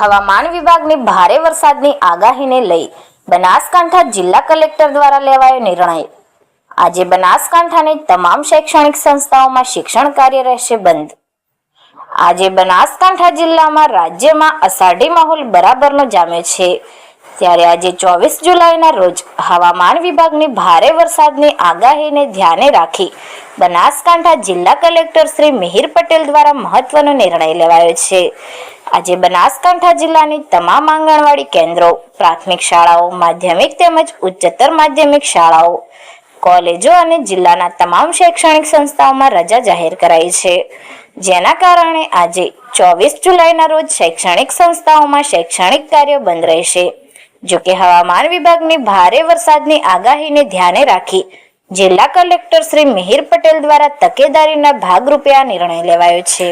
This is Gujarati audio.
હવામાન વિભાગની ભારે વરસાદની આગાહીને લઈ બનાસકાંઠા જિલ્લા કલેક્ટર દ્વારા લેવાયો નિર્ણય। આજે બનાસકાંઠાની તમામ શૈક્ષણિક સંસ્થાઓમાં શિક્ષણ કાર્ય રહેશે બંધ। આજે બનાસકાંઠા જિલ્લામાં રાજ્યમાં અષાઢી માહોલ બરાબરનો જામ્યો છે, ત્યારે આજે 24 જુલાઈના રોજ હવામાન વિભાગની ભારે વરસાદની આગાહીને ધ્યાને રાખી બનાસકાંઠા જિલ્લા કલેક્ટર શ્રી મિહિર પટેલ દ્વારા મહત્વનો નિર્ણય લેવાયો છે। આજે બનાસકાંઠા જિલ્લાની તમામ આંગણવાડી કેન્દ્રો, પ્રાથમિક શાળાઓ, માધ્યમિક તેમજ ઉચ્ચતર માધ્યમિક શાળાઓ, કોલેજો અને જિલ્લાના તમામ શૈક્ષણિક સંસ્થાઓમાં રજા જાહેર કરાઈ છે, જેના કારણે આજે 24 જુલાઈના રોજ શૈક્ષણિક સંસ્થાઓમાં શૈક્ષણિક કાર્ય બંધ રહેશે। જોકે હવામાન વિભાગની ભારે વરસાદની આગાહીને ધ્યાને રાખી જિલ્લા કલેક્ટર શ્રી મિહિર પટેલ દ્વારા તકેદારીના ભાગરૂપે આ નિર્ણય લેવાયો છે।